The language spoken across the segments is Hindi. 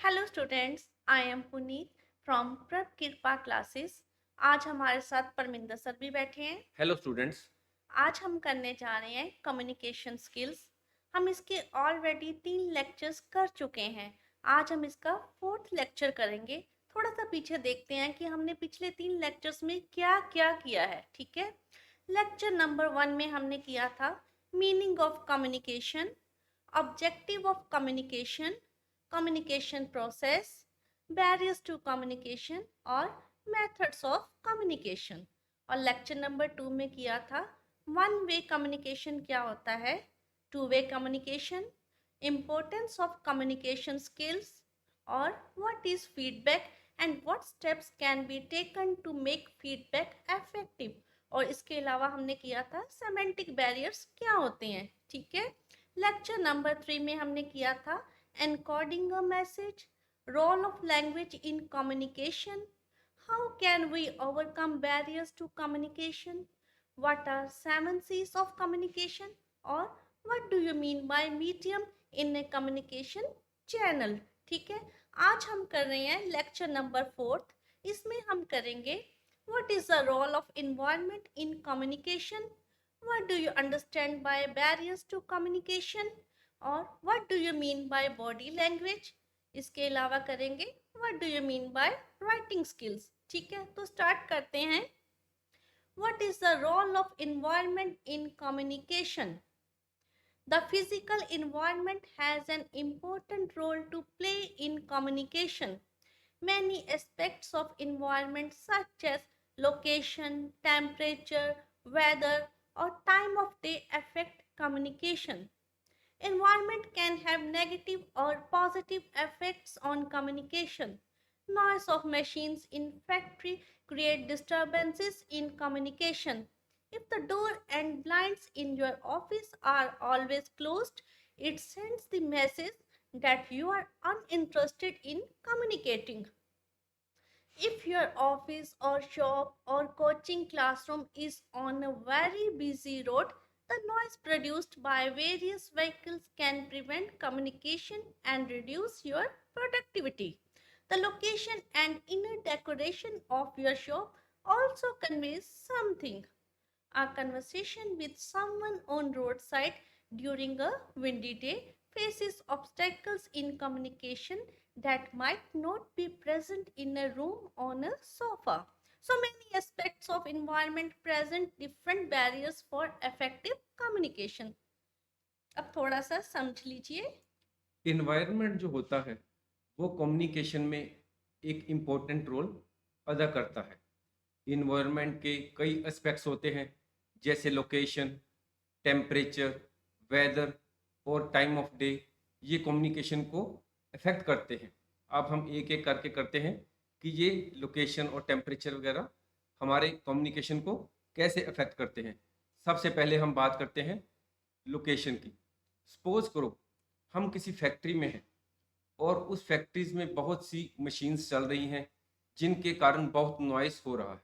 Hello students, I am Puneet from प्रभ कृपा क्लासेस। आज हमारे साथ परमिंदर सर भी बैठे हैं। Hello students. आज हम करने जा रहे हैं कम्युनिकेशन स्किल्स। हम इसके ऑलरेडी 3 लेक्चर्स कर चुके हैं। आज हम इसका 4th लेक्चर करेंगे। थोड़ा सा पीछे देखते हैं कि हमने पिछले 3 लेक्चर्स में क्या क्या किया है। ठीक है। लेक्चर नंबर 1 में हमने किया था meaning of communication, objective of communication, communication process, barriers to communication और मेथड्स ऑफ कम्युनिकेशन। और लेक्चर नंबर 2 में किया था वन वे कम्युनिकेशन क्या होता है, two way communication, importance of communication skills और what is feedback and what steps can be taken to make feedback effective. और इसके अलावा हमने किया था सेमेंटिक बैरियर्स क्या होते हैं। ठीक है। लेक्चर नंबर 3 में हमने किया था encoding a message, role of language in communication, how can we overcome barriers to communication, what are 7 C's of communication और what do you mean by medium in a communication channel. ठीक है। आज हम कर रहे हैं लेक्चर नंबर 4। इसमें हम करेंगे what is the role of environment in communication, what do you understand by barriers to communication और what do you mean by body language। इसके अलावा करेंगे what do you mean by writing skills। ठीक है, तो स्टार्ट करते हैं। what is the role of environment in communication। the physical environment has an important role to play in communication। many aspects of environment such as location, temperature, weather or time of day affect communication। Environment can have negative or positive effects on communication. Noise of machines in factory create disturbances in communication. If the door and blinds in your office are always closed, it sends the message that you are uninterested in communicating। If your office or shop or coaching classroom is on a very busy road, the noise produced by various vehicles can prevent communication and reduce your productivity। The location and inner decoration of your shop also conveys something। A conversation with someone on roadside during a windy day faces obstacles in communication that might not be present in a room on a sofa। So many aspects of environment present different barriers for effective communication। अब थोड़ा सा समझ लीजिए। इन्वायरमेंट जो होता है वो कम्युनिकेशन में एक इम्पोर्टेंट रोल अदा करता है। इन्वायरमेंट के कई एस्पेक्ट्स होते हैं, जैसे लोकेशन, टेम्परेचर, वेदर और टाइम ऑफ डे। ये कम्युनिकेशन को अफेक्ट करते हैं। अब हम एक एक करके करते हैं कि ये लोकेशन और टेम्परेचर वगैरह हमारे कम्युनिकेशन को कैसे अफेक्ट करते हैं। सबसे पहले हम बात करते हैं लोकेशन की। सपोज करो हम किसी फैक्ट्री में हैं और उस फैक्ट्रीज में बहुत सी मशीन्स चल रही हैं जिनके कारण बहुत नॉइस हो रहा है।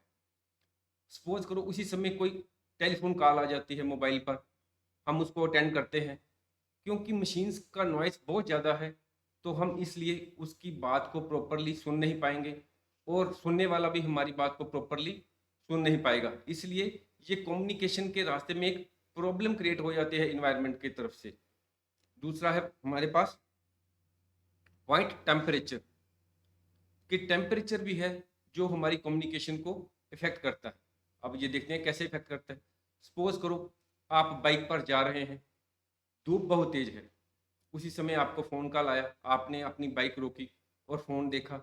सपोज करो उसी समय कोई टेलीफोन कॉल आ जाती है मोबाइल पर, हम उसको अटेंड करते हैं। क्योंकि मशीन्स का नॉइस बहुत ज़्यादा है तो हम इसलिए उसकी बात को प्रॉपरली सुन नहीं पाएंगे और सुनने वाला भी हमारी बात को प्रॉपरली सुन नहीं पाएगा। इसलिए ये कम्युनिकेशन के रास्ते में एक प्रॉब्लम क्रिएट हो जाती है इन्वायरमेंट की तरफ से। दूसरा है हमारे पास पॉइंट टेम्परेचर। कि टेम्परेचर भी है जो हमारी कम्युनिकेशन को इफेक्ट करता है। अब ये देखते हैं कैसे इफेक्ट करता है। सपोज करो आप बाइक पर जा रहे हैं, धूप बहुत तेज है, उसी समय आपको फ़ोन कॉल आया, आपने अपनी बाइक रोकी और फ़ोन देखा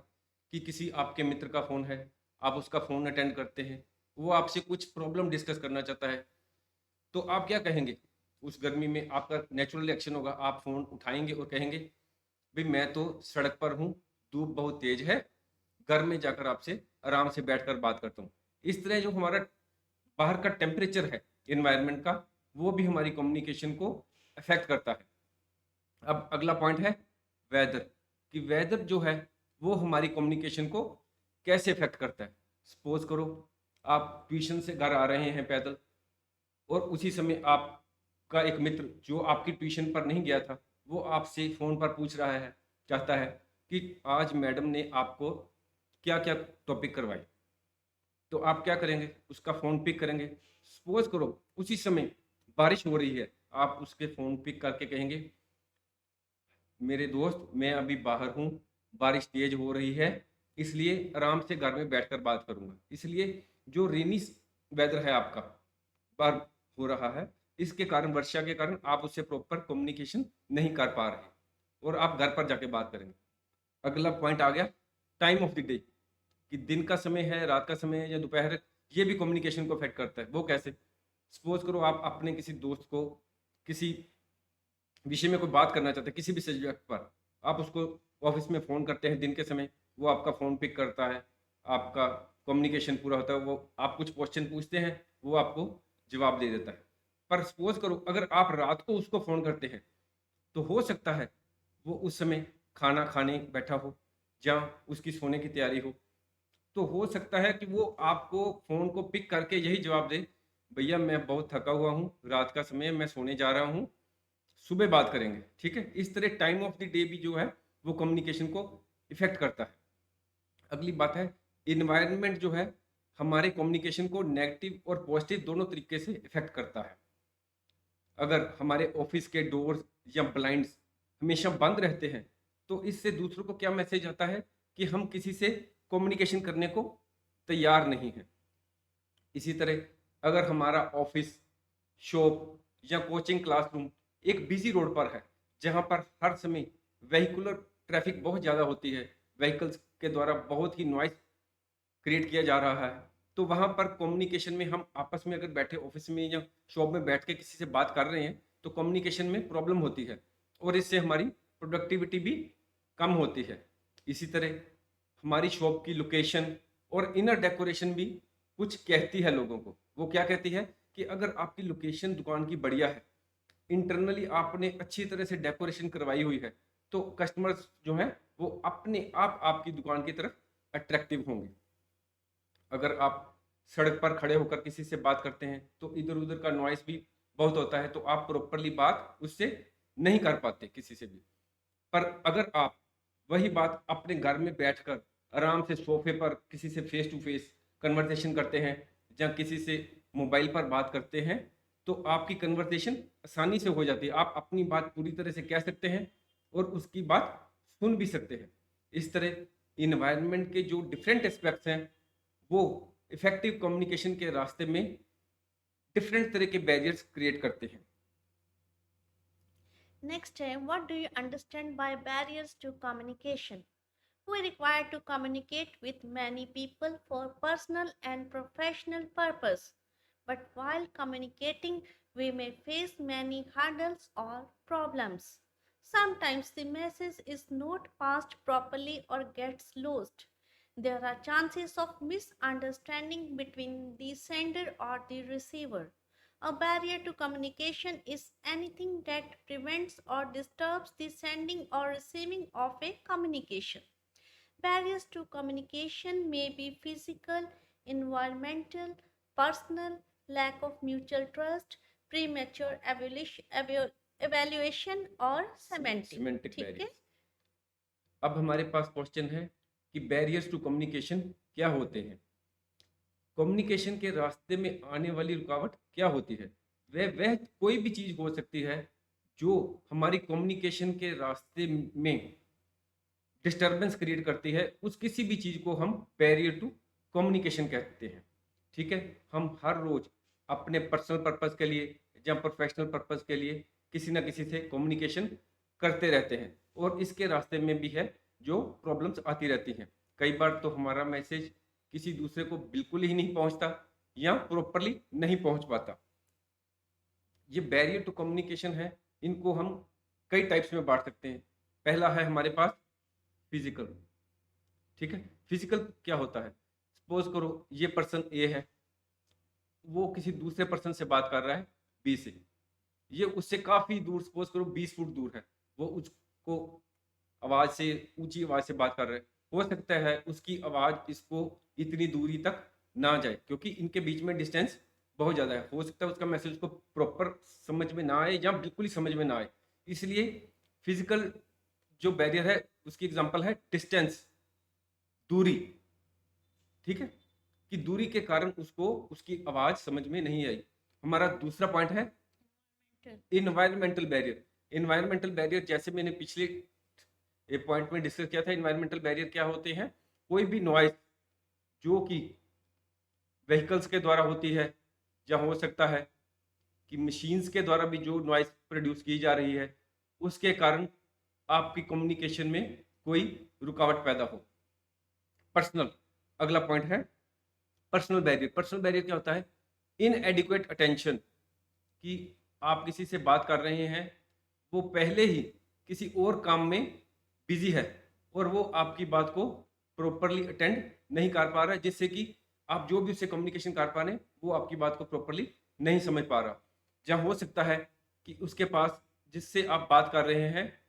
कि किसी आपके मित्र का फ़ोन है। आप उसका फ़ोन अटेंड करते हैं, वो आपसे कुछ प्रॉब्लम डिस्कस करना चाहता है। तो आप क्या कहेंगे? उस गर्मी में आपका नेचुरल रिएक्शन होगा, आप फ़ोन उठाएंगे और कहेंगे भाई मैं तो सड़क पर हूँ, धूप बहुत तेज है, घर में जाकर आपसे आराम से बैठकर बात करता हूँ। इस तरह जो हमारा बाहर का टेम्परेचर है इन्वायरमेंट का, वो भी हमारी कम्युनिकेशन को अफेक्ट करता है। अब अगला पॉइंट है वेदर। कि वेदर जो है वो हमारी कम्युनिकेशन को कैसे अफेक्ट करता है। सपोज करो आप ट्यूशन से घर आ रहे हैं पैदल और उसी समय आपका एक मित्र जो आपकी ट्यूशन पर नहीं गया था वो आपसे फ़ोन पर पूछ रहा है, चाहता है कि आज मैडम ने आपको क्या-क्या टॉपिक करवाए। तो आप क्या करेंगे? उसका फ़ोन पिक करेंगे। सपोज़ करो उसी समय बारिश हो रही है, आप उसके फ़ोन पिक करके कहेंगे, मेरे दोस्त मैं अभी बाहर हूँ, बारिश तेज़ हो रही है, इसलिए आराम से घर में बैठकर बात करूँगा। इसलिए जो रेनी वेदर है आपका, बाहर हो रहा है, इसके कारण वर्षा के कारण आप उससे प्रॉपर कम्युनिकेशन नहीं कर पा रहे और आप घर पर जाके बात करेंगे। अगला पॉइंट आ गया टाइम ऑफ द डे कि दिन का समय है, रात का समय है या दोपहर है, ये भी कम्युनिकेशन को अफ़ेक्ट करता है। वो कैसे? सपोज़ करो आप अपने किसी दोस्त को किसी विषय में कोई बात करना चाहते हैं, किसी भी सब्जेक्ट पर, आप उसको ऑफ़िस में फ़ोन करते हैं दिन के समय, वो आपका फ़ोन पिक करता है, आपका कम्युनिकेशन पूरा होता है, वो आप कुछ क्वेश्चन पूछते हैं, वो आपको जवाब दे देता है। पर सपोज़ करो अगर आप रात को उसको फ़ोन करते हैं, तो हो सकता है वो उस समय खाना खाने बैठा हो या उसकी सोने की तैयारी हो। तो हो सकता है कि वो आपको फ़ोन को पिक करके यही जवाब दे, भैया मैं बहुत थका हुआ हूँ, रात का समय है, मैं सोने जा रहा हूँ, सुबह बात करेंगे, ठीक है? इस तरह टाइम ऑफ द डे भी जो है, वो कम्युनिकेशन को इफ़ेक्ट करता है। अगली बात है, एनवायरनमेंट जो है, हमारे कम्युनिकेशन को नेगेटिव और पॉजिटिव दोनों तरीके से इफ़ेक्ट करता है। अगर हमारे ऑफ़िस के डोर्स या ब्लाइंड्स हमेशा बंद रहते हैं, तो इससे दूसरों को क्या मैसेज आता है कि हम किसी से कम्युनिकेशन करने को तैयार नहीं हैं। इसी तरह अगर हमारा ऑफ़िस, शॉप या कोचिंग क्लासरूम एक बिज़ी रोड पर है, जहाँ पर हर समय वेहिकुलर ट्रैफ़िक बहुत ज़्यादा होती है, व्हीकल्स के द्वारा बहुत ही नॉइज़ क्रिएट किया जा रहा है, तो वहाँ पर कम्युनिकेशन में हम आपस में अगर बैठे ऑफ़िस में या शॉप में बैठ के किसी से बात कर रहे हैं, तो कम्युनिकेशन में प्रॉब्लम होती है और इससे हमारी प्रोडक्टिविटी भी कम होती है। इसी तरह हमारी शॉप की लोकेशन और इनर डेकोरेशन भी कुछ कहती है लोगों को। वो क्या कहती है कि अगर आपकी लोकेशन दुकान की बढ़िया है, इंटरनली आपने अच्छी तरह से डेकोरेशन करवाई हुई है, तो कस्टमर्स जो हैं, वो अपने आप आपकी दुकान की तरफ अट्रैक्टिव होंगे। अगर आप सड़क पर खड़े होकर किसी से बात करते हैं, तो इधर-उधर का नॉइज़ भी बहुत होता है, तो आप प्रॉपर्ली बात उससे नहीं कर पाते किसी से भी। पर अगर आप वही बात अपने घर में बैठकर आराम से सोफ़े पर किसी से फ़ेस टू फ़ेस कन्वर्सेशन करते हैं या किसी से मोबाइल पर बात करते हैं, तो आपकी कन्वर्सेशन आसानी से हो जाती है। आप अपनी बात पूरी तरह से कह सकते हैं और उसकी बात सुन भी सकते हैं। इस तरह एनवायरनमेंट के जो डिफरेंट एस्पेक्ट्स हैं, वो इफ़ेक्टिव कम्युनिकेशन के रास्ते में डिफरेंट तरह के बैरियर्स क्रिएट करते हैं। Next, what do you understand by barriers to communication? We require to communicate with many people for personal and professional purpose. But while communicating, we may face many hurdles or problems. Sometimes the message is not passed properly or gets lost. There are chances of misunderstanding between the sender or the receiver. A barrier to communication is anything that prevents or disturbs the sending or receiving of a communication. Barriers to communication may be physical, environmental, personal, lack of mutual trust, premature evaluation और semantic. सिमेंटिक ठीक है? बैरियर्स। अब हमारे पास क्वेश्चन है कि बैरियर्स टू कम्युनिकेशन क्या होते हैं? कम्युनिकेशन के रास्ते में आने वाली रुकावट क्या होती है? वह कोई भी चीज़ हो सकती है, जो हमारी कम्युनिकेशन के रास्ते में डिस्टर्बेंस क्रिएट करती है, उस किसी भी चीज़ को हम बैरियर टू कम्युनिकेशन कहते हैं। ठीक है? हम हर रोज़ अपने पर्सनल पर्पज़ के लिए या प्रोफेशनल पर्पज़ के लिए किसी न किसी से कम्युनिकेशन करते रहते हैं और इसके रास्ते में भी है जो प्रॉब्लम्स आती रहती हैं। कई बार तो हमारा मैसेज किसी दूसरे को बिल्कुल ही नहीं पहुँचता या प्रॉपर्ली नहीं पहुँच पाता। ये बैरियर टू कम्युनिकेशन है, इनको हम कई टाइप्स में बाँट सकते हैं। पहला है हमारे पास फिज़िकल, ठीक है? फिज़िकल क्या होता है? सपोज़ करो ये पर्सन ए है, वो किसी दूसरे पर्सन से बात कर रहा है बी से। ये उससे काफ़ी दूर सपोज़ करो 20 फुट दूर है। वो उसको आवाज़ से ऊँची आवाज़ से बात कर रहा है। हो सकता है उसकी आवाज़ इसको इतनी दूरी तक ना जाए क्योंकि इनके बीच में डिस्टेंस बहुत ज़्यादा है। हो सकता है उसका मैसेज उसको प्रॉपर समझ में ना आए या बिल्कुल ही समझ में ना आए। इसलिए फिज़िकल जो बैरियर है उसकी एग्जांपल है डिस्टेंस, दूरी, ठीक है, कि दूरी के कारण उसको उसकी आवाज समझ में नहीं आई। हमारा दूसरा पॉइंट है इन्वायरमेंटल बैरियर। इन्वायरमेंटल बैरियर जैसे मैंने पिछले एक पॉइंट में डिस्कस किया था, इन्वायरमेंटल बैरियर क्या होते हैं? कोई भी नॉइज जो कि व्हीकल्स के द्वारा होती है, या हो सकता है कि मशीन्स के द्वारा भी जो नॉइज प्रोड्यूस की जा रही है, उसके कारण आपकी कम्युनिकेशन में कोई रुकावट पैदा हो। पर्सनल, अगला पॉइंट है पर्सनल बैरियर। पर्सनल बैरियर क्या होता है? इनएडिक्वेट अटेंशन, कि आप किसी से बात कर रहे हैं, वो पहले ही किसी और काम में बिजी है और वो आपकी बात को प्रॉपरली अटेंड नहीं कर पा रहा है, जिससे कि आप जो भी उससे कम्युनिकेशन कर पा रहे हैं वो आपकी बात को प्रॉपरली नहीं समझ पा रहा। जहाँ हो सकता है कि उसके पास, जिससे आप बात कर रहे हैं,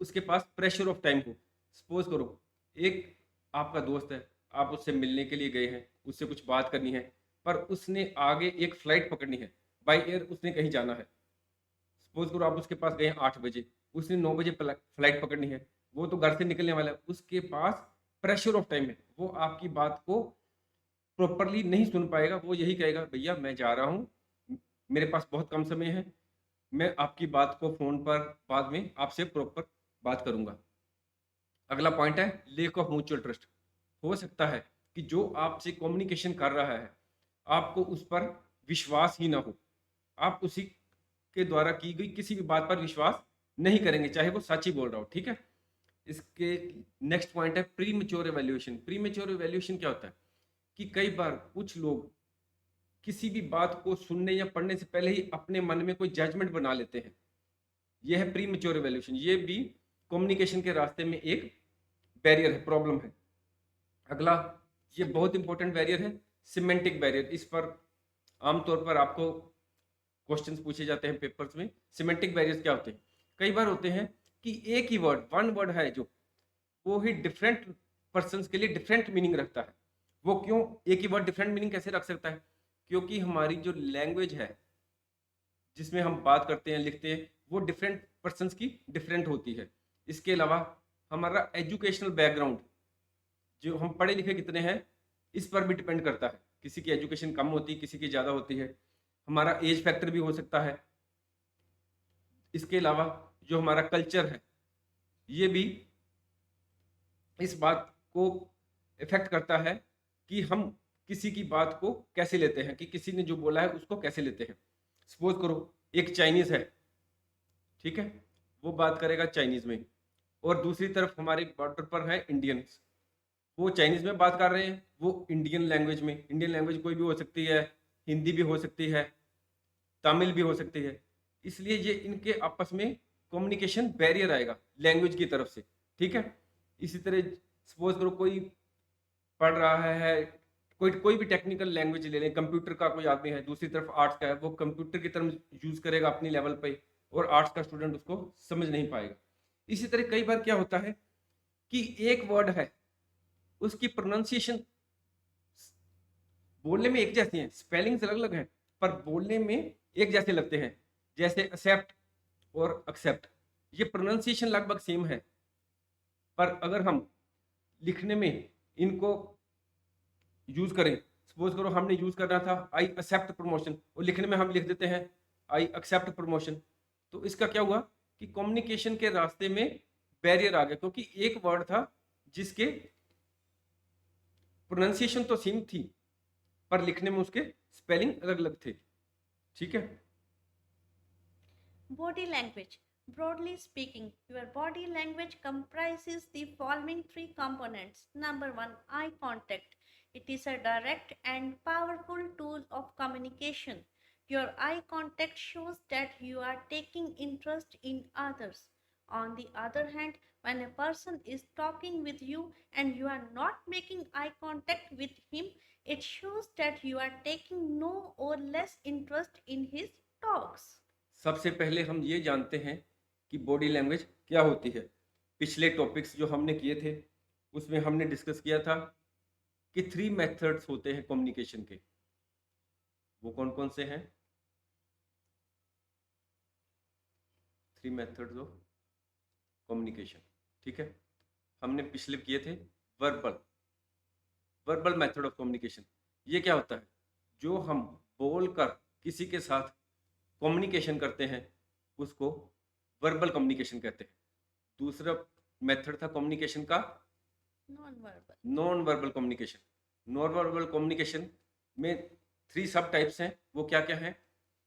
उसके पास प्रेशर ऑफ टाइम हो। सपोज करो एक आपका दोस्त है, आप उससे मिलने के लिए गए हैं, उससे कुछ बात करनी है, पर उसने आगे एक फ्लाइट पकड़नी है, बाई एयर उसने कहीं जाना है। सपोज करो आप उसके पास गए 8 बजे, उसने 9 बजे फ्लाइट पकड़नी है, वो तो घर से निकलने वाला है, उसके पास प्रेशर ऑफ टाइम है, वो आपकी बात को प्रॉपरली नहीं सुन पाएगा। वो यही कहेगा, भैया मैं जा रहा हूँ, मेरे पास बहुत कम समय है, मैं आपकी बात को फोन पर बाद में आपसे प्रॉपर बात करूंगा। अगला पॉइंट है लेक ऑफ म्यूचुअल ट्रस्ट। हो सकता है कि जो आपसे कम्युनिकेशन कर रहा है, आपको उस पर विश्वास ही ना हो, आप उसी के द्वारा की गई किसी भी बात पर विश्वास नहीं करेंगे, चाहे वो सच ही बोल रहा हो, ठीक है। इसके नेक्स्ट पॉइंट है pre mature evaluation. Pre mature evaluation क्या होता है? कि कई बार कुछ लोग किसी भी बात को सुनने या पढ़ने से पहले ही अपने मन में कोई जजमेंट बना लेते हैं, यह है प्री मेच्योर एवेल्यूएशन। ये भी कम्युनिकेशन के रास्ते में एक बैरियर है, प्रॉब्लम है। अगला, ये बहुत इंपॉर्टेंट बैरियर है, सिमेंटिक बैरियर। इस पर आमतौर पर आपको क्वेश्चंस पूछे जाते हैं पेपर्स में। सिमेंटिक बैरियर्स क्या होते हैं? कई बार होते हैं कि एक ही वर्ड, वन वर्ड है जो, वो ही डिफरेंट पर्सन के लिए डिफरेंट मीनिंग रखता है। वो क्यों एक ही वर्ड डिफरेंट मीनिंग कैसे रख सकता है? क्योंकि हमारी जो लैंग्वेज है जिसमें हम बात करते हैं, लिखते हैं, वो डिफरेंट पर्सन की डिफरेंट होती है। इसके अलावा हमारा एजुकेशनल बैकग्राउंड, जो हम पढ़े लिखे कितने हैं, इस पर भी डिपेंड करता है। किसी की एजुकेशन कम होती है, किसी की ज़्यादा होती है। हमारा एज फैक्टर भी हो सकता है। इसके अलावा जो हमारा कल्चर है, ये भी इस बात को इफेक्ट करता है कि हम किसी की बात को कैसे लेते हैं, कि किसी ने जो बोला है उसको कैसे लेते हैं। सपोज करो एक चाइनीज है, ठीक है, वो बात करेगा चाइनीज में, और दूसरी तरफ हमारे बॉर्डर पर है इंडियंस, वो चाइनीज में बात कर रहे हैं, वो इंडियन लैंग्वेज में। इंडियन लैंग्वेज कोई भी हो सकती है, हिंदी भी हो सकती है, तमिल भी हो सकती है। इसलिए ये इनके आपस में कम्युनिकेशन बैरियर आएगा लैंग्वेज की तरफ से, ठीक है। इसी तरह सपोज करो कोई पढ़ रहा है, कोई कोई भी टेक्निकल लैंग्वेज ले लें, कंप्यूटर का कोई आदमी है, दूसरी तरफ आर्ट्स का है, वो कंप्यूटर की तरफ यूज करेगा अपनी लेवल पे, और आर्ट्स का स्टूडेंट उसको समझ नहीं पाएगा। इसी तरह कई बार क्या होता है कि एक वर्ड है, उसकी प्रोनाउंसिएशन बोलने में एक जैसी है, स्पेलिंग्स अलग अलग हैं, पर बोलने में एक जैसे लगते हैं। जैसे एक्सेप्ट और एक्सेप्ट, ये प्रोनाउंसिएशन लगभग सेम है, पर अगर हम लिखने में इनको यूज करें, सपोज करो हमने यूज करना था आई एक्सेप्ट प्रमोशन, और लिखने में हम लिख देते हैं आई एक्सेप्ट प्रमोशन, तो इसका क्या हुआ कि कम्युनिकेशन के रास्ते में बैरियर आ गया, क्योंकि एक वर्ड था जिसके प्रोनाउंसिएशन तो सेम थी, पर लिखने में उसके स्पेलिंग अलग अलग थे, ठीक है। Body language. Broadly speaking, your body language comprises the following three components. Number one, eye contact. It is a direct and powerful tool of communication. Your eye contact shows that you are taking interest in others. On the other hand, when a person is talking with you and you are not making eye contact with him, it shows that you are taking no or less interest in his talks. सबसे पहले हम ये जानते हैं कि बॉडी लैंग्वेज क्या होती है। पिछले टॉपिक्स जो हमने किए थे उसमें हमने डिस्कस किया था कि 3 मेथड्स होते हैं कम्युनिकेशन के। वो कौन कौन से हैं? 3 मेथड्स ऑफ कम्युनिकेशन। ठीक है। हमने पिछले किए थे verbal verbal method of communication. ये क्या होता है? जो हम बोलकर किसी के साथ कम्युनिकेशन करते हैं, उसको वर्बल कम्युनिकेशन कहते हैं। दूसरा मेथड था कम्युनिकेशन का non verbal. Non verbal communication. Non verbal communication में 3 सब टाइप्स हैं। वो क्या-क्या हैं?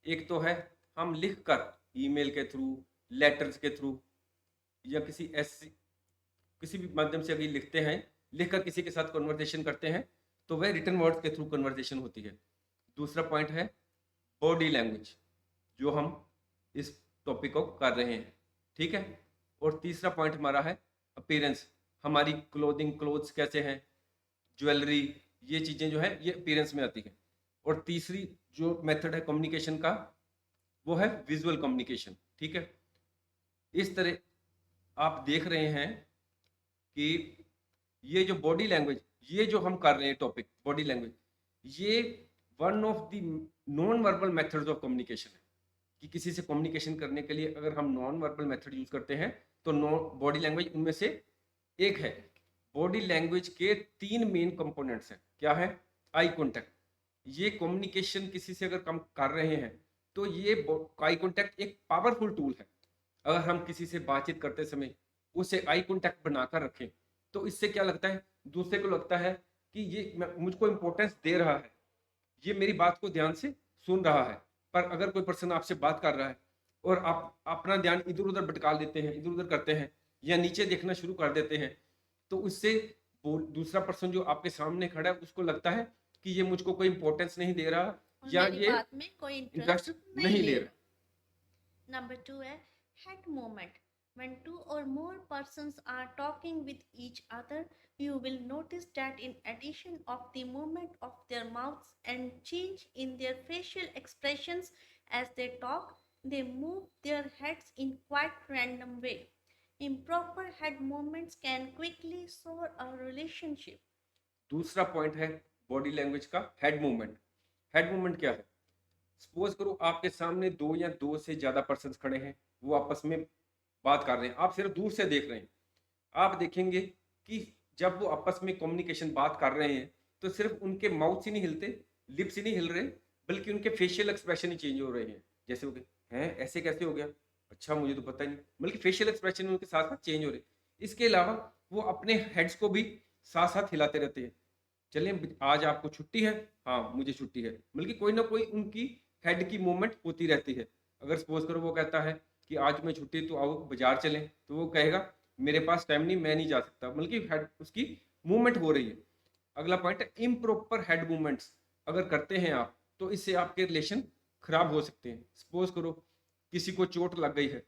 एक तो है हम लिखकर ईमेल के थ्रू, लेटर्स के थ्रू या किसी भी माध्यम से अभी लिखते हैं, लिखकर किसी के साथ कन्वर्सेशन करते हैं, तो वह रिटन वर्ड्स के थ्रू कन्वर्सेशन होती है। दूसरा पॉइंट है बॉडी लैंग्वेज, जो हम इस टॉपिक को कर रहे हैं, ठीक है। और तीसरा पॉइंट हमारा है अपीयरेंस, हमारी क्लोथ्स कैसे हैं, ज्वेलरी, ये चीज़ें जो है ये अपीयरेंस में आती हैं। और तीसरी जो मेथड है कम्युनिकेशन का, वो है विजुअल कम्युनिकेशन, ठीक है। इस तरह आप देख रहे हैं कि ये जो बॉडी लैंग्वेज, ये जो हम कर रहे हैं टॉपिक बॉडी लैंग्वेज, ये one of the non verbal methods of communication है। कि किसी से कम्युनिकेशन करने के लिए अगर हम नॉन वर्बल मेथड यूज करते हैं, तो बॉडी लैंग्वेज उनमें से एक है। बॉडी लैंग्वेज के 3 मेन कंपोनेंट्स हैं। क्या है? Eye contact. ये कम्युनिकेशन किसी से अगर हम कर रहे हैं, तो ये आई कॉन्टैक्ट एक पावरफुल टूल है। अगर हम किसी से बातचीत करते समय उसे आई कॉन्टैक्ट बनाकर रखें, तो इससे क्या लगता है, दूसरे को लगता है कि ये मुझको इंपॉर्टेंस दे रहा है, ये मेरी बात को ध्यान से सुन रहा है। पर अगर कोई पर्सन आपसे बात कर रहा है और आप अपना ध्यान इधर उधर भटका देते हैं, इधर उधर करते हैं या नीचे देखना शुरू कर देते हैं, तो उससे दूसरा पर्सन जो आपके सामने खड़ा है उसको लगता है कि ये मुझको कोई इंपॉर्टेंस नहीं दे रहा और या मेरी ये बात में कोई इंटरेस्ट इंटरेस्ट नहीं नहीं ले ले रहा। रहा। Number 2 है head movement. When two or more persons are talking with each other, you will notice that in addition of the movement of their mouths and change in their facial expressions as they talk, they move their heads in quite random way. Improper head movements can quickly sour a relationship. दूसरा पॉइंट है बॉडी लैंग्वेज का हेड मूवमेंट। हेड मूवमेंट क्या है? सपोज करो आपके सामने 2 या 2 से ज्यादा पर्सन खड़े हैं, वो आपस में बात कर रहे हैं, आप सिर्फ दूर से देख रहे हैं। आप देखेंगे कि जब वो आपस में कम्युनिकेशन बात कर रहे हैं, तो सिर्फ उनके माउथ ही नहीं हिलते, लिप्स ही नहीं हिल रहे, बल्कि उनके फेशियल एक्सप्रेशन ही चेंज हो रहे हैं। जैसे हो गए, हैं ऐसे कैसे हो गया, अच्छा मुझे तो पता ही नहीं, बल्कि फेशियल एक्सप्रेशन उनके साथ साथ चेंज हो रहे। इसके अलावा वो अपने हेड्स को भी साथ साथ हिलाते रहते हैं। चलिए आज आपको छुट्टी है, हाँ मुझे छुट्टी है, बल्कि कोई ना कोई उनकी हेड की मूवमेंट होती रहती है। अगर सपोज करो वो कहता है कि आज मैं छुट्टी, तो आओ बाजार चलें, तो वो कहेगा मेरे पास टाइम नहीं, मैं नहीं जा सकता, बल्कि हेड उसकी मूवमेंट हो रही है। अगला पॉइंट है इम्प्रॉपर हेड मूवमेंट्स। अगर करते हैं आप, तो इससे आपके रिलेशन खराब हो सकते हैं। सपोज करो किसी को चोट लग गई है,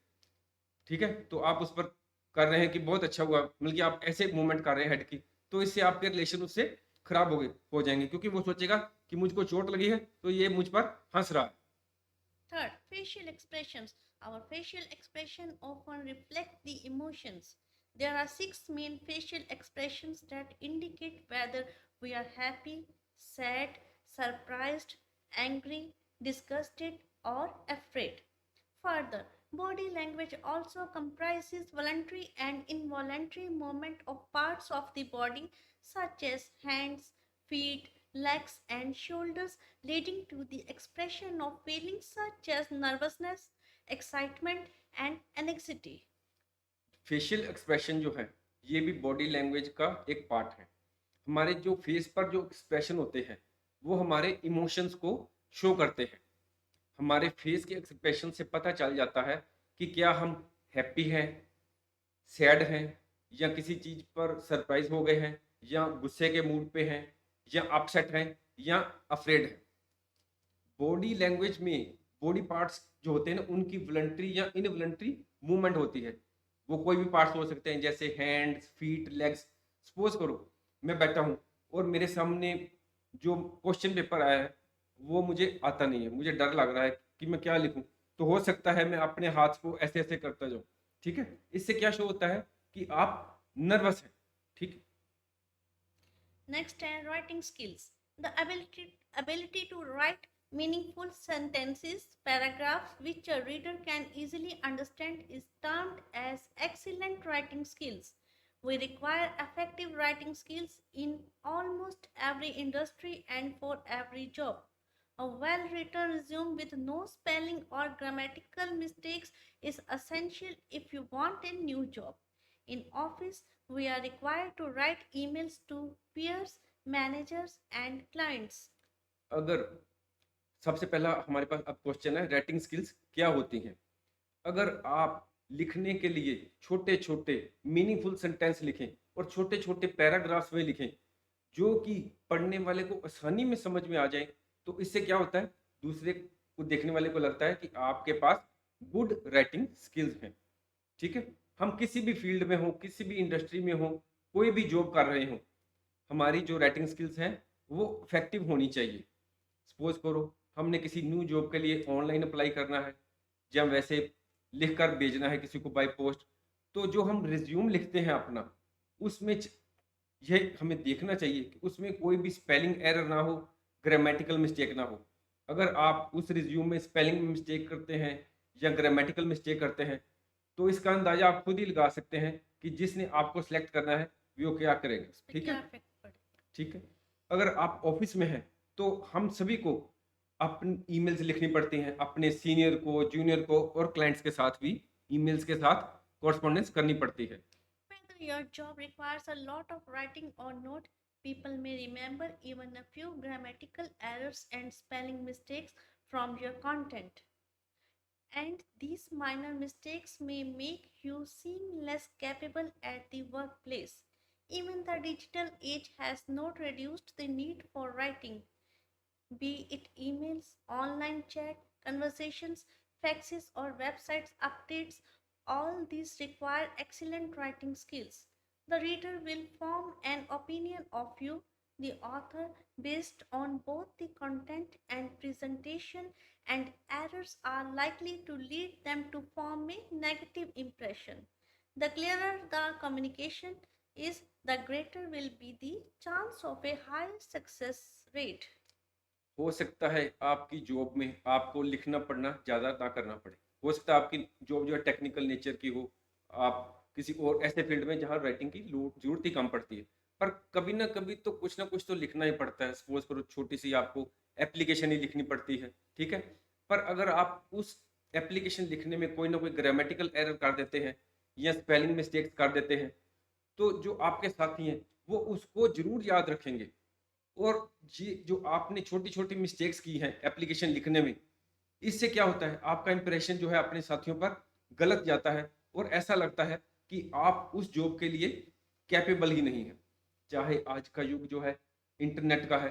ठीक है, तो आप उस पर कर रहे हैं कि बहुत अच्छा हुआ, बल्कि आप ऐसे मूवमेंट कर रहे हैं हेड की, तो इससे आपके रिलेशन उससे खराब हो जाएंगे, क्योंकि वो सोचेगा कि मुझको चोट लगी है तो ये मुझ पर हंस रहा है। Third, facial expressions. Our facial expression often reflect the emotions. There are 6 main facial expressions that indicate whether we are happy, sad, surprised, angry, disgusted, or afraid. Further, body language also comprises voluntary and involuntary movement of parts of the body such as hands, feet, legs, and shoulders, leading to the expression of feelings such as nervousness, excitement, and anxiety. Facial expression जो है, ये भी बॉडी लैंग्वेज का एक पार्ट है। हमारे जो फेस पर जो एक्सप्रेशन होते हैं, वो हमारे इमोशंस को शो करते हैं। हमारे फेस के एक्सप्रेशन से पता चल जाता है कि क्या हम हैप्पी हैं, सैड हैं, या किसी चीज़ पर सरप्राइज हो गए हैं, या गुस्से के मूड पे हैं, या अपसेट हैं, या अफ्रेड हैं। बॉडी लैंग्वेज में बॉडी पार्ट्स जो होते हैं ना, उनकी वॉलंटरी या इनवॉलंटरी मूवमेंट होती है। वो कोई भी पार्ट्स हो सकते हैं, जैसे हैंड्स, फीट, लेग्स। सपोज करो मैं बैठा हूँ और मेरे सामने जो क्वेश्चन पेपर आया है वो मुझे आता नहीं है, मुझे डर लग रहा है कि मैं क्या लिखूं, तो हो सकता है मैं अपने हाथ को ऐसे ऐसे करता जाऊं, ठीक है। इससे क्या शो होता है कि आप नर्वस हैं, ठीक है। Next, writing skills. The ability to write Meaningful sentences, paragraphs which a reader can easily understand is termed as excellent writing skills. We require effective writing skills in almost every industry and for every job. A well written resume with no spelling or grammatical mistakes is essential if you want a new job. In office, we are required to write emails to peers, managers, and clients. अगर सबसे पहला हमारे पास अब क्वेश्चन है, राइटिंग स्किल्स क्या होती हैं? अगर आप लिखने के लिए छोटे-छोटे मीनिंगफुल सेंटेंस लिखें और छोटे-छोटे पैराग्राफ्स में लिखें, जो कि पढ़ने वाले को आसानी में समझ में आ जाएँ, तो इससे क्या होता है, दूसरे को देखने वाले को लगता है कि आपके पास गुड राइटिंग स्किल्स हैं, ठीक है? हम किसी भी फील्ड में हों, किसी भी इंडस्ट्री में हों, कोई भी जॉब कर रहे हों, हमारी जो राइटिंग स्किल्स हैं, वो इफ़ेक्टिव होनी चाहिए। सपोज़ करो हमने किसी न्यू जॉब के लिए ऑनलाइन अप्लाई करना है या वैसे लिख कर भेजना है किसी को बाय पोस्ट, तो जो हम रिज्यूम लिखते हैं अपना, उसमें ये हमें देखना चाहिए कि उसमें कोई भी स्पेलिंग एरर ना हो, ग्रामेटिकल मिस्टेक ना हो। अगर आप उस रिज्यूम में स्पेलिंग में मिस्टेक करते हैं या ग्रामेटिकल मिस्टेक करते हैं, तो इसका अंदाज़ा आप खुद ही लगा सकते हैं कि जिसने आपको सेलेक्ट करना है, वो क्या करेगा, उस पे ठीक क्या है? इफेक्ट पड़ेगा? ठीक है। अगर आप ऑफ़िस में हैं, तो हम सभी को अपनी ईमेल्स लिखनी पड़ती हैं, अपने सीनियर को, जूनियर को और क्लाइंट्स के साथ भी ईमेल्स के साथ कॉरेस्पॉन्डेंस करनी पड़ती है। Whether your job requires a lot of writing or not, people may remember even a few grammatical errors and spelling mistakes from your content. And these minor mistakes may make you seem less capable at the workplace. Even the digital age has not reduced the need for writing, be it emails, online chat, conversations, faxes, or websites updates. All these require excellent writing skills. The reader will form an opinion of you, the author, based on both the content and presentation, and errors are likely to lead them to form a negative impression. The clearer the communication is, the greater will be the chance of a higher success rate. हो सकता है आपकी जॉब में आपको लिखना पढ़ना ज़्यादा ना करना पड़े। हो सकता है आपकी जॉब जो है टेक्निकल नेचर की हो, आप किसी और ऐसे फील्ड में जहाँ राइटिंग की लो ज़रूरत ही कम पड़ती है। पर कभी न कभी तो कुछ न कुछ तो लिखना ही पड़ता है। सपोज़ करो छोटी-सी आपको एप्लीकेशन ही लिखनी पड़ती है, ठीक है? पर अगर आप उस एप्लीकेशन लिखने में कोई न कोई ग्रामेटिकल एरर कर देते हैं या स्पेलिंग मिस्टेक्स कर देते हैं, तो जो आपके साथी हैं, वो उसको ज़रूर याद रखेंगे। और ये जो आपने छोटी-छोटी मिस्टेक्स की हैं एप्लीकेशन लिखने में, इससे क्या होता है आपका इंप्रेशन जो है अपने साथियों पर गलत जाता है और ऐसा लगता है कि आप उस जॉब के लिए कैपेबल ही नहीं हैं। चाहे आज का युग जो है इंटरनेट का है,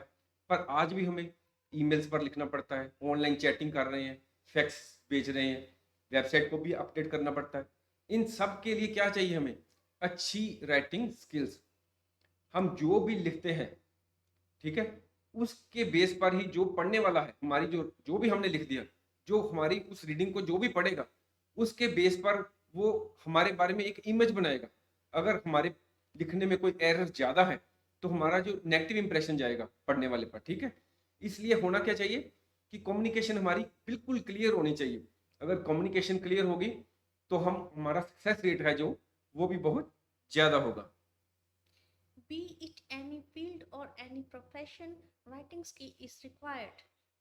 पर आज भी हमें ईमेल्स पर लिखना पड़ता है, ऑनलाइन चैटिंग कर रहे हैं, फैक्स भेज रहे हैं, वेबसाइट को भी अपडेट करना पड़ता है। इन सब के लिए क्या चाहिए हमें? अच्छी राइटिंग स्किल्स। हम जो भी लिखते हैं, ठीक है? उसके बेस पर ही जो पढ़ने वाला है, हमारी जो जो भी हमने लिख दिया, जो हमारी उस रीडिंग को जो भी पढ़ेगा, उसके बेस पर वो हमारे बारे में एक इमेज बनाएगा। अगर हमारे लिखने में कोई एरर ज़्यादा है, तो हमारा जो नेगेटिव इंप्रेशन जाएगा पढ़ने वाले पर, ठीक है? इसलिए होना क्या चाहिए कि कम्युनिकेशन हमारी बिल्कुल क्लियर होनी चाहिए। अगर कम्युनिकेशन क्लियर होगी, तो हम हमारा सक्सेस रेट है जो, वो भी बहुत ज़्यादा होगा। Be it any field or any profession, writing skill is required.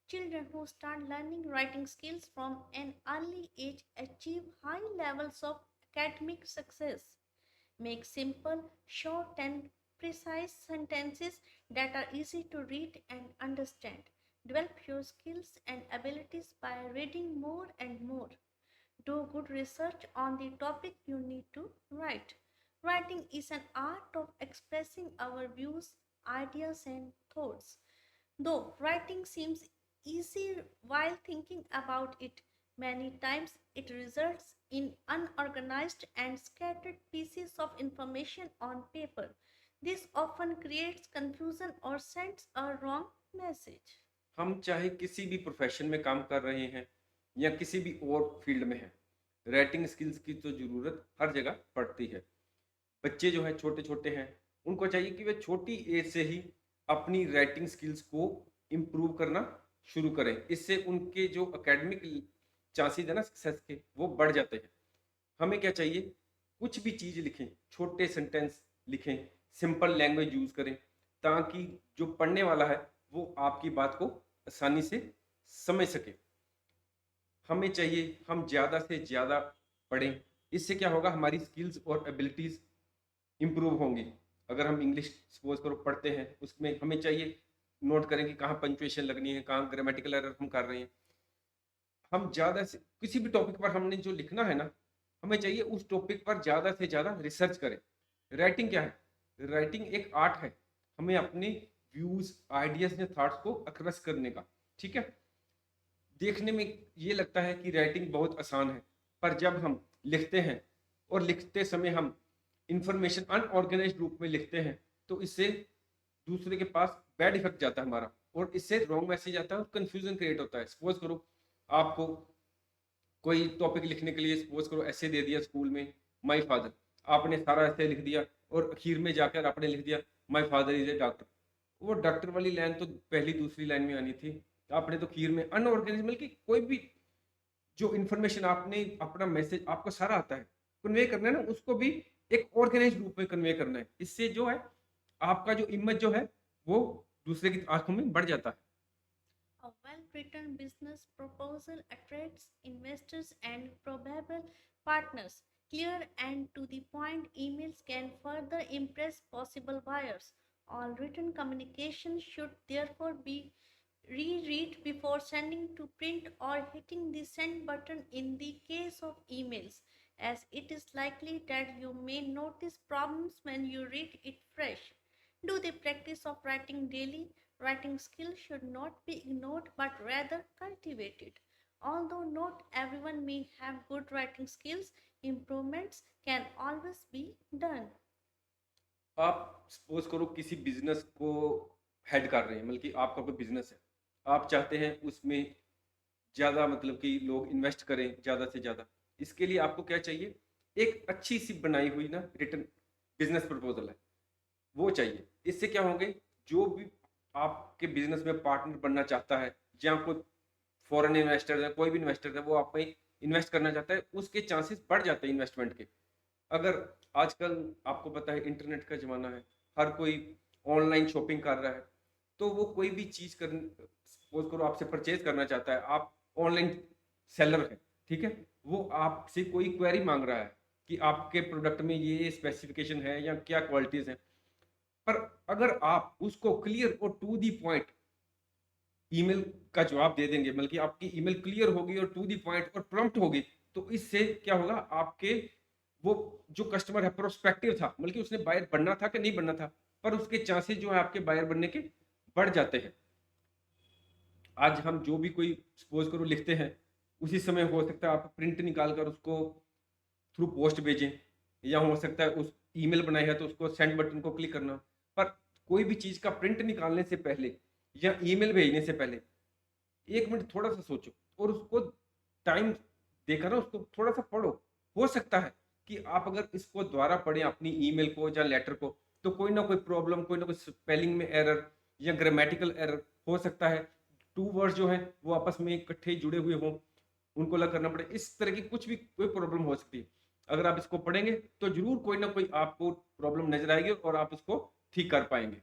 Children who start learning writing skills from an early age achieve high levels of academic success. Make simple, short, and precise sentences that are easy to read and understand. Develop your skills and abilities by reading more and more. Do good research on the topic you need to write. Writing is an art of expressing our views, ideas, and thoughts. Though writing seems easy while thinking about it, many times it results in unorganized and scattered pieces of information on paper. This often creates confusion or sends a wrong message. हम चाहे किसी भी प्रोफेशन में काम कर रहे हैं या किसी भी और फील्ड में हैं, राइटिंग स्किल्स की तो ज़रूरत हर जगह पड़ती है। बच्चे जो हैं छोटे-छोटे हैं, उनको चाहिए कि वे छोटी एज से ही अपनी राइटिंग स्किल्स को इम्प्रूव करना शुरू करें। इससे उनके जो एकेडमिक चांसेस है ना सक्सेस के, वो बढ़ जाते हैं। हमें क्या चाहिए, कुछ भी चीज़ लिखें, छोटे सेंटेंस लिखें, सिंपल लैंग्वेज यूज़ करें, ताकि जो पढ़ने वाला है वो आपकी बात को आसानी से समझ सके। हमें चाहिए हम ज़्यादा से ज़्यादा पढ़ें, इससे क्या होगा, हमारी स्किल्स और एबिलिटीज़ इम्प्रूव होंगी। अगर हम इंग्लिश सपोज़ करो पढ़ते हैं, उसमें हमें चाहिए नोट करें कि कहाँ पंक्चुएशन लगनी है, कहाँ ग्रामेटिकल एरर हम कर रहे हैं। हम ज़्यादा से किसी भी टॉपिक पर हमने जो लिखना है ना, हमें चाहिए उस टॉपिक पर ज़्यादा से ज़्यादा रिसर्च करें। राइटिंग क्या है? राइटिंग एक आर्ट है, हमें अपने व्यूज़, आइडियाज़ या थॉट्स को एक्सप्रेस करने का, ठीक है? देखने में ये लगता है कि राइटिंग बहुत आसान है, पर जब हम लिखते हैं और लिखते समय हम इंफॉर्मेशन अनऑर्गेनाइज्ड रूप में लिखते हैं, तो इससे दूसरे के पास बैड इफेक्ट जाता है हमारा, और इससे रॉन्ग मैसेज आता है और कंफ्यूजन क्रिएट होता है। सपोज करो आपको कोई टॉपिक लिखने के लिए सपोज करो ऐसे दे दिया स्कूल में, माय फादर, आपने सारा ऐसे लिख दिया और आखिर में जाकर आपने लिख दिया my father is a doctor. वो डॉक्टर वाली लाइन तो पहली दूसरी लाइन में आनी थी, आपने तो खीर में अनऑर्गेनाइज, मतलब कि कोई भी जो इन्फॉर्मेशन आपने अपना मैसेज आपको सारा आता है कन्वे करना है ना, उसको भी एक ऑर्गेनाइज रूप में कन्वे करना है। इससे जो है आपका जो इमेज जो है वो दूसरे की आंखों में बढ़ जाता है। A well-written business proposal attracts investors and probable partners. Clear and to the point emails can further impress possible buyers. All written communication should therefore be reread before sending to print or hitting the send button in the case of emails, as it is likely that you may notice problems when you read it fresh. Do the practice of writing daily. Writing skill should not be ignored but rather cultivated. Although not everyone may have good writing skills, improvements can always be done. आप सपोज करो किसी बिजनेस को हेड कर रहे हैं, मतलब कि आपका कोई बिजनेस है, आप चाहते हैं उसमें ज़्यादा, मतलब कि लोग इन्वेस्ट करें ज़्यादा से ज़्यादा। इसके लिए आपको क्या चाहिए, एक अच्छी सी बनाई हुई ना रिटर्न बिजनेस प्रपोजल है, वो चाहिए। इससे क्या होंगे, जो भी आपके बिजनेस में पार्टनर बनना चाहता है, या कोई फॉरेन इन्वेस्टर है, कोई भी इन्वेस्टर है वो आप में इन्वेस्ट करना चाहता है, उसके चांसेस बढ़ जाते हैं इन्वेस्टमेंट के। अगर आजकल आपको पता है इंटरनेट का ज़माना है, हर कोई ऑनलाइन शॉपिंग कर रहा है, तो वो कोई भी चीज़ कर सपोज़ करो आपसे परचेज़ करना चाहता है, आप ऑनलाइन सेलर हैं, ठीक है? वो आपसे कोई क्वेरी माँग रहा है कि आपके प्रोडक्ट में ये स्पेसिफ़िकेशन है या क्या क्वालिटीज़ हैं। पर अगर आप उसको क्लियर और टू द पॉइंट ईमेल का जवाब दे देंगे, मतलब कि आपकी ईमेल क्लियर होगी और टू द पॉइंट और प्रॉम्प्ट होगी, तो इससे क्या होगा, आपके वो जो कस्टमर है प्रोस्पेक्टिव था, मतलब कि उसने बायर बनना था कि नहीं बनना था, पर उसके चांसेस जो है आपके बायर बनने के बढ़ जाते हैं। आज हम जो भी कोई सपोज करो लिखते हैं, उसी समय हो सकता है आप प्रिंट निकाल कर उसको थ्रू पोस्ट भेजें, या हो सकता है उस ईमेल बनाई है तो उसको सेंड बटन को क्लिक करना। पर कोई भी चीज़ का प्रिंट निकालने से पहले या ईमेल भेजने से पहले 1 मिनट थोड़ा-सा सोचो और उसको टाइम देकर ना उसको थोड़ा-सा पढ़ो। हो सकता है कि आप अगर इसको दोबारा पढ़ें अपनी ईमेल को या लेटर को, तो कोई ना कोई प्रॉब्लम, कोई ना कोई स्पेलिंग में एरर या ग्रामेटिकल एरर हो सकता है। 2 वर्ड्स जो हैं वो आपस में इकट्ठे जुड़े हुए हों, उनको अलग करना पड़े। इस तरह की कुछ भी कोई प्रॉब्लम हो सकती है। अगर आप इसको पढ़ेंगे तो ज़रूर कोई ना कोई आपको प्रॉब्लम नज़र आएगी और आप उसको ठीक कर पाएँगे।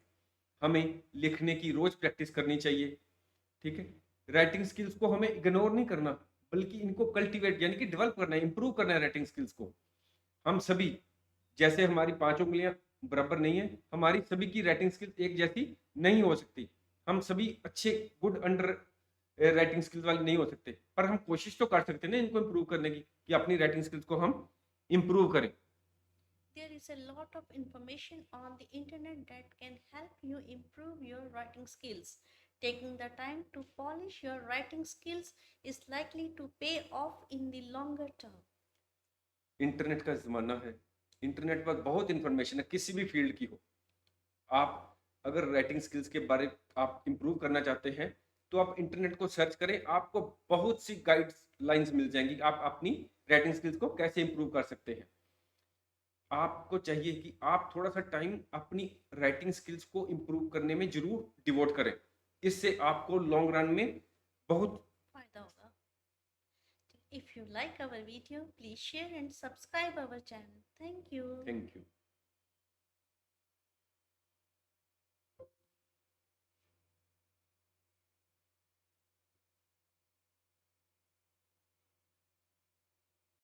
हमें लिखने की रोज़ प्रैक्टिस करनी चाहिए, ठीक है? राइटिंग स्किल्स को हमें इग्नोर नहीं करना, बल्कि इनको कल्टीवेट यानी कि डेवलप करना है, इंप्रूव करना है राइटिंग स्किल्स को। हम सभी, जैसे हमारी 5 उँगलियाँ बराबर नहीं है, हमारी सभी की राइटिंग स्किल्स एक जैसी नहीं हो सकती। हम सभी अच्छे गुड अंडर राइटिंग स्किल्स वाले नहीं हो सकते, पर हम कोशिश तो कर सकते हैं ना इनको इम्प्रूव करने की, कि अपनी राइटिंग स्किल्स को हम इम्प्रूव करें। There is a lot of information on the internet that can help you improve your writing skills. Taking the time to polish your writing skills is likely to pay off in the longer term. Internet का ज़माना है, इंटरनेट पर बहुत इन्फॉर्मेशन है, किसी भी फील्ड की हो। आप अगर राइटिंग स्किल्स के बारे आप इम्प्रूव करना चाहते हैं, तो आप इंटरनेट को सर्च करें, आपको बहुत सी गाइडलाइंस मिल जाएँगी, आप अपनी राइटिंग स्किल्स को कैसे इम्प्रूव कर सकते हैं। आपको चाहिए कि आप थोड़ा-सा टाइम अपनी राइटिंग स्किल्स को इम्प्रूव करने में ज़रूर डिवोट करें। इससे आपको लॉन्ग रन में बहुत फायदा होगा। If you like our video please share and subscribe our channel. Thank you. Thank you.